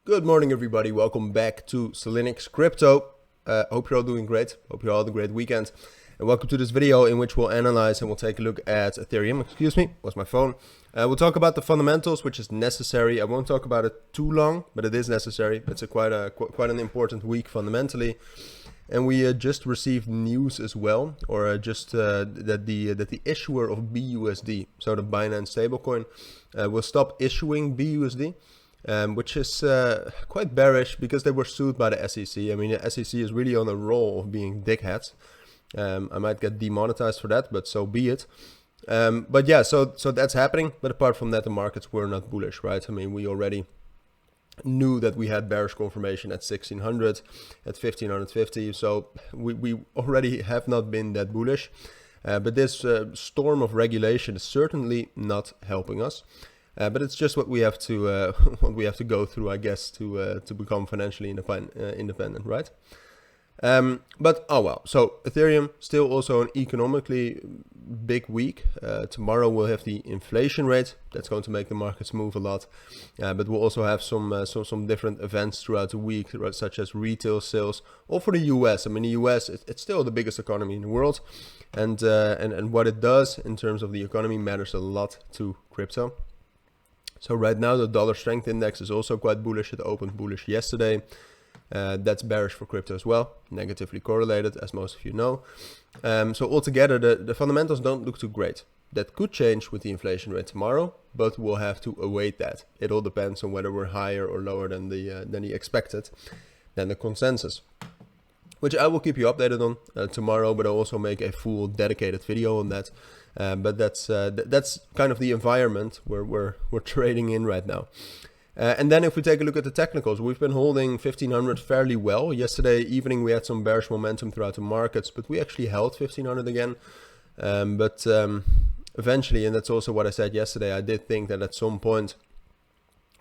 Good morning, everybody. Welcome back to Cilinix Crypto. Hope you're all doing great. Hope you're all having a great weekend. And welcome to this video in which we'll analyze and we'll take a look at Ethereum. Excuse me, was my phone. We'll talk about the fundamentals, which is necessary. I won't talk about it too long, but it is necessary. It's quite an important week fundamentally. And we just received news as well, or that the issuer of BUSD, so the Binance stablecoin, will stop issuing BUSD. Which is quite bearish because they were sued by the SEC. I mean, the SEC is really on a roll of being dickheads. I might get demonetized for that, but so be it. But yeah, so that's happening. But apart from that, the markets were not bullish, right? I mean, we already knew that we had bearish confirmation at 1600, at 1550. So we already have not been that bullish. But this storm of regulation is certainly not helping us. But it's just what we have to go through, I guess, to become financially independent, right? But oh well. So Ethereum still also an economically big week. Tomorrow we'll have the inflation rate. That's going to make the markets move a lot. But we'll also have some different events throughout the week, such as retail sales. Or for the US. I mean, the US it's still the biggest economy in the world, and what it does in terms of the economy matters a lot to crypto. So right now the dollar strength index is also quite bullish. It opened bullish yesterday. That's bearish for crypto as well, negatively correlated, as most of you know. So altogether, the fundamentals don't look too great. That could change with the inflation rate tomorrow, but we'll have to await that. It all depends on whether we're higher or lower than the expected, than the consensus, which I will keep you updated on tomorrow, but I'll also make a full dedicated video on that. But that's kind of the environment where we're trading in right now. And then if we take a look at the technicals, we've been holding 1500 fairly well. Yesterday evening we had some bearish momentum throughout the markets, but we actually held 1500 again. But eventually, and that's also what I said yesterday, I did think that at some point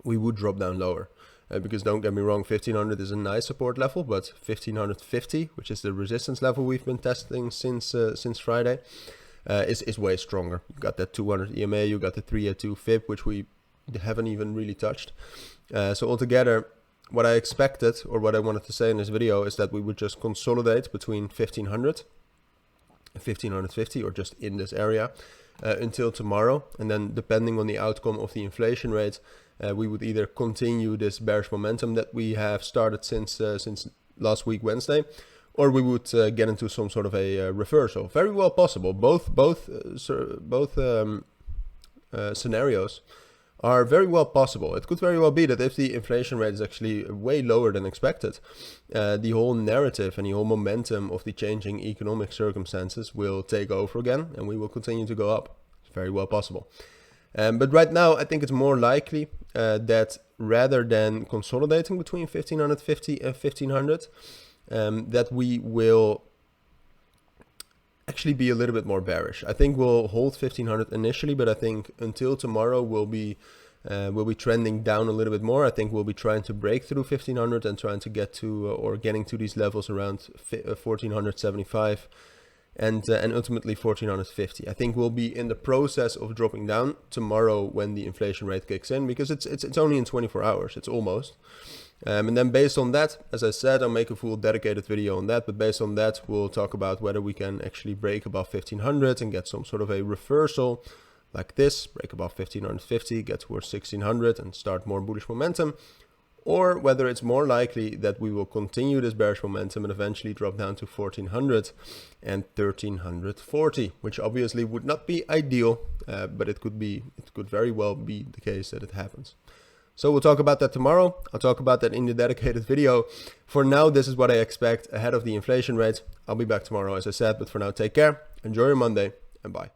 we would drop down lower. Because don't get me wrong, 1500 is a nice support level, but 1550, which is the resistance level we've been testing since Friday, is way stronger. You got that 200 EMA, you got the 382 FIB, which we haven't even really touched. So altogether, what I expected, or what I wanted to say in this video, is that we would just consolidate between 1500 and 1550, or just in this area, until tomorrow. And then depending on the outcome of the inflation rate, we would either continue this bearish momentum that we have started since last week Wednesday, or we would get into some sort of a reversal. Very well possible. Both scenarios are very well possible. It could very well be that if the inflation rate is actually way lower than expected, the whole narrative and the whole momentum of the changing economic circumstances will take over again, and we will continue to go up. It's very well possible. But right now, I think it's more likely that rather than consolidating between 1550 and 1500, that we will actually be a little bit more bearish. I think we'll hold 1500 initially, but I think until tomorrow we'll be trending down a little bit more. I think we'll be trying to break through 1500 and trying to get to or getting to these levels around 1475 and ultimately 1450. I think we'll be in the process of dropping down tomorrow when the inflation rate kicks in, because it's only in 24 hours. It's almost. And then based on that, as I said, I'll make a full dedicated video on that. But based on that, we'll talk about whether we can actually break above 1500 and get some sort of a reversal like this, break above 1550, get towards 1600 and start more bullish momentum, or whether it's more likely that we will continue this bearish momentum and eventually drop down to 1400 and 1340, which obviously would not be ideal, but it could very well be the case that it happens. So we'll talk about that tomorrow. I'll talk about that in the dedicated video. For now, this is what I expect ahead of the inflation rate. I'll be back tomorrow, as I said, but for now, take care, enjoy your Monday, and bye.